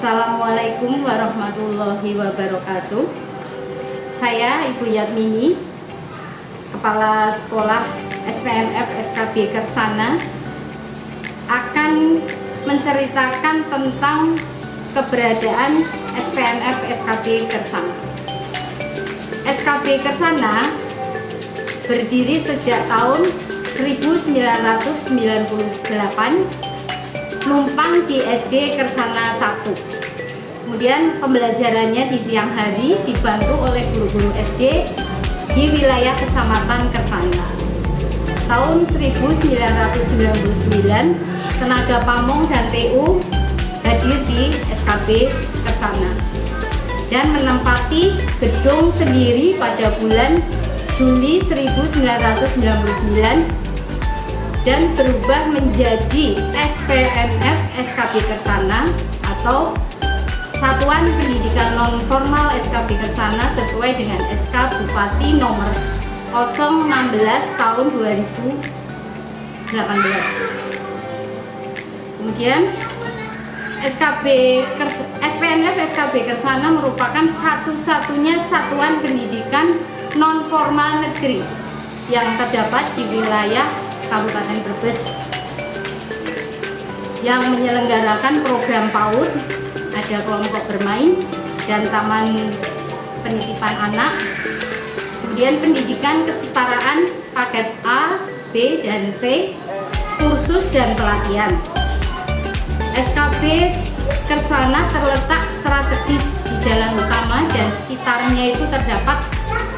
Assalamualaikum warahmatullahi wabarakatuh. Saya Ibu Yatmini, Kepala Sekolah SPNF SKB Kersana, akan menceritakan tentang keberadaan SPNF SKB Kersana. SKB Kersana berdiri sejak tahun 1998, numpang di SD Kersana 1. Kemudian pembelajarannya di siang hari dibantu oleh guru-guru SD di wilayah Kecamatan Kersana. Tahun 1999, tenaga pamong dan TU hadir di SKB Kersana dan menempati gedung sendiri pada bulan Juli 1999 dan berubah menjadi SPNF SKB Kersana atau Satuan Pendidikan Non-Formal SKB Kersana sesuai dengan SK Bupati nomor 016 tahun 2018. Kemudian SPNF SKB Kersana merupakan satu-satunya satuan pendidikan non-formal negeri yang terdapat di wilayah Kabupaten Brebes yang menyelenggarakan program PAUD, ada kelompok bermain dan taman penitipan anak, kemudian pendidikan kesetaraan paket A, B, dan C, kursus dan pelatihan. SKB Kersana terletak strategis di jalan utama dan sekitarnya itu terdapat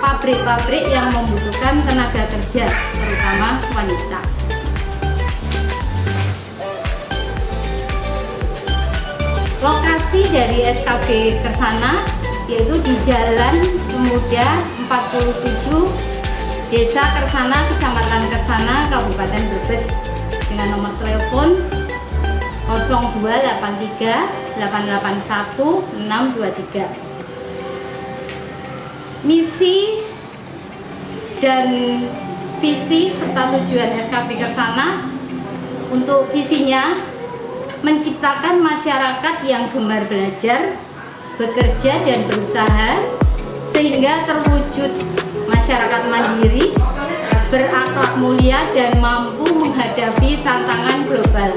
pabrik-pabrik yang membutuhkan tenaga kerja, terutama wanita. Lokasi dari SKB Kersana yaitu di Jalan Pemuda 47, Desa Kersana, Kecamatan Kersana, Kabupaten Brebes, dengan nomor telepon 0283 881 623. Misi dan visi serta tujuan SKB Kersana. Untuk visinya, menciptakan masyarakat yang gemar belajar, bekerja dan berusaha sehingga terwujud masyarakat mandiri, berakhlak mulia dan mampu menghadapi tantangan global.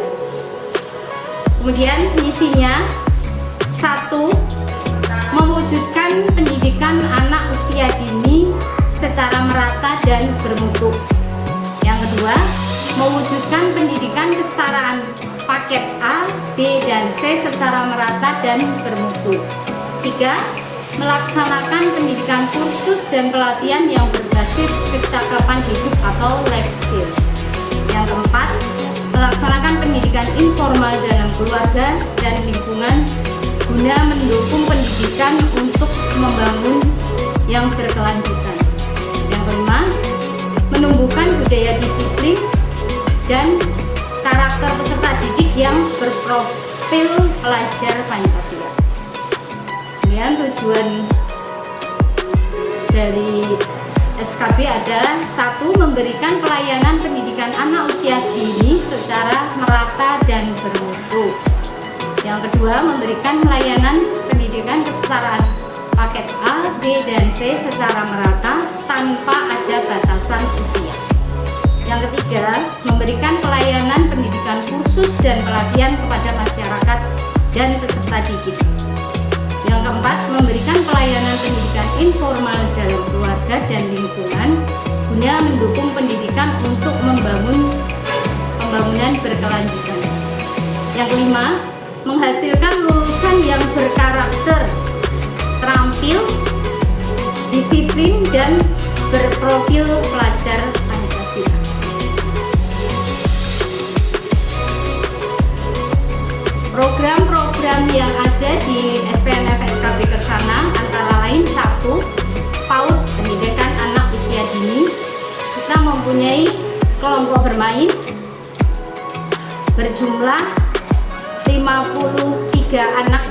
Kemudian misinya, 1. Mewujudkan pendidikan anak usia dini secara merata dan bermutu. Yang kedua, mewujudkan pendidikan kesetaraan paket A, B, dan C secara merata dan bermutu. 3. Melaksanakan pendidikan kursus dan pelatihan yang berbasis kecakapan hidup atau life skill. Yang keempat, melaksanakan pendidikan informal dalam keluarga dan lingkungan guna mendukung pendidikan untuk membangun yang berkelanjutan. Yang kelima, menumbuhkan budaya disiplin dan karakter peserta didik yang berprofil pelajar Pancasila. Kemudian tujuan dari SKB adalah 1. Memberikan pelayanan pendidikan anak usia dini secara merata dan bermutu. Yang kedua, memberikan pelayanan pendidikan kesetaraan paket A, B, dan C secara merata tanpa ada batasan usia. Yang ketiga, memberikan pelayanan pendidikan kursus dan pelatihan kepada masyarakat dan peserta didik. Yang keempat, memberikan pelayanan pendidikan informal dalam keluarga dan lingkungan guna mendukung pendidikan untuk membangun pembangunan berkelanjutan. Yang kelima, menghasilkan lulusan yang berkarakter, terampil, disiplin, dan berprofil pelajar Pancasila. Program-program yang ada di SPNF SKB Kersana antara lain 1. PAUD pendidikan anak usia dini. Kita mempunyai kelompok bermain berjumlah 53 anak,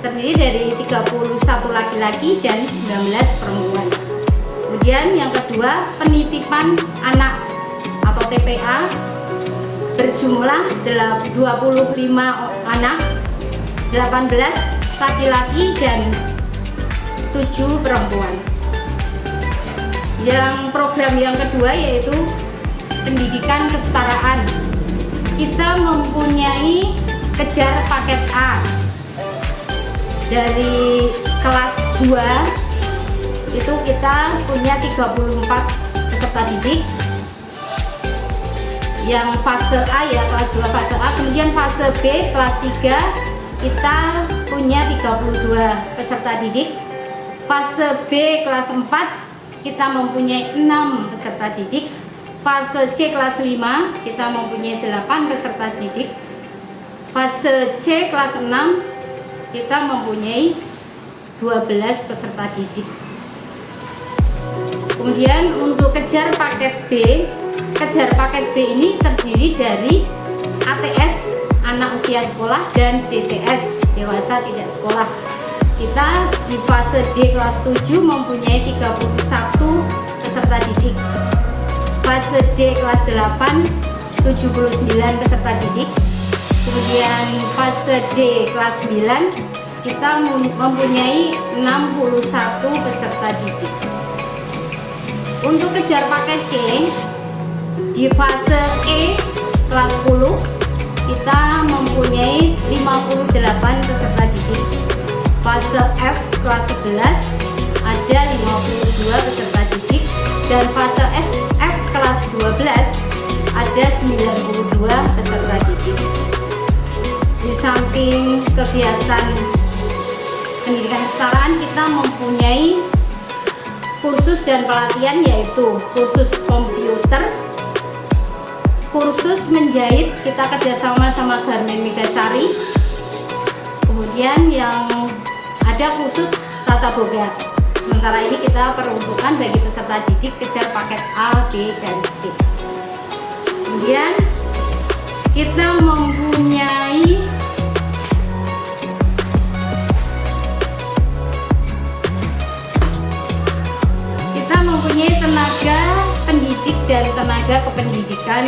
terdiri dari 31 laki-laki dan 19 perempuan. Kemudian yang kedua, penitipan anak atau TPA berjumlah 25 anak, 18 laki-laki dan 7 perempuan. Yang program yang kedua yaitu pendidikan kesetaraan. Kita mempunyai kejar paket A dari kelas 2 itu kita punya 34 peserta didik yang fase A ya, kelas 2 fase A. Kemudian fase B kelas 3 kita punya 32 peserta didik. Fase B kelas 4 kita mempunyai 6 peserta didik. Fase C kelas 5 kita mempunyai 8 peserta didik. Fase C kelas 6 kita mempunyai 12 peserta didik. Kemudian untuk kejar paket B ini terdiri dari ATS anak usia sekolah dan DTS dewasa tidak sekolah. Kita di fase D kelas 7 mempunyai 31 peserta didik. Fase D kelas 8 79 peserta didik. Kemudian fase D kelas 9 kita mempunyai 61 peserta didik. Untuk kejar paket C di fase E kelas 10 kita mempunyai 58 peserta didik. Fase F kelas 11 ada 52 peserta didik, dan fase F kelas 12 ada 92 peserta didik. Di samping kegiatan pendidikan kesetaraan, kita mempunyai kursus dan pelatihan, yaitu kursus komputer, kursus menjahit, kita kerjasama sama Garmen Megasari. Kemudian yang ada kursus tata boga. Sementara ini kita peruntukan bagi peserta didik kejar paket A, B, dan C. Kemudian kita mempunyai tenaga pendidik dan tenaga kependidikan,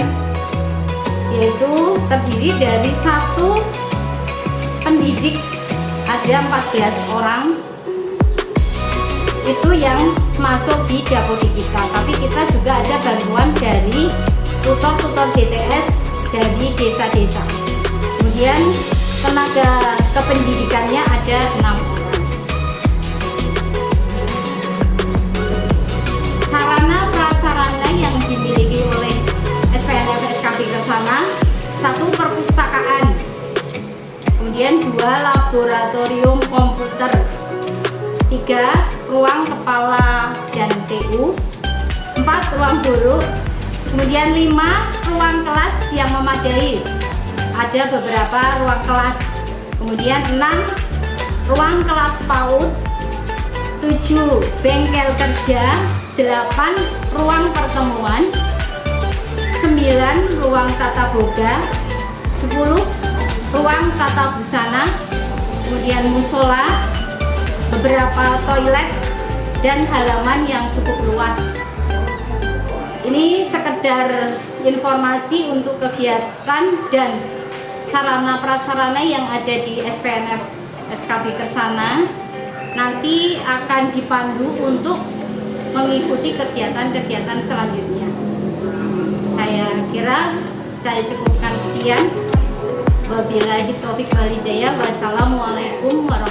yaitu terdiri dari 1 pendidik, ada 14 orang itu yang masuk di Dapodik kita. Tapi kita juga ada bantuan dari tutor-tutor DTS dari desa-desa. Kemudian tenaga kependidikannya ada 6 orang. Sarana prasarana yang dimiliki oleh SPNF SKB Kersana: 1 perpustakaan, kemudian 2 laboratorium komputer, 3 ruang kepala dan TU, 4 ruang guru, kemudian 5 ruang kelas yang memadai, ada beberapa ruang kelas, kemudian 6 ruang kelas PAUD, 7 bengkel kerja, 8 ruang pertemuan, 9 ruang tata boga, 10 ruang tata busana, kemudian musola, beberapa toilet, dan halaman yang cukup luas. Ini sekedar informasi untuk kegiatan dan sarana prasarana yang ada di SPNF SKB Kersana. Nanti akan dipandu untuk mengikuti kegiatan-kegiatan selanjutnya. Saya kira saya cukupkan sekian. Wabillahi taufiq wal hidayah. Wassalamualaikum warahmatullahi wabarakatuh.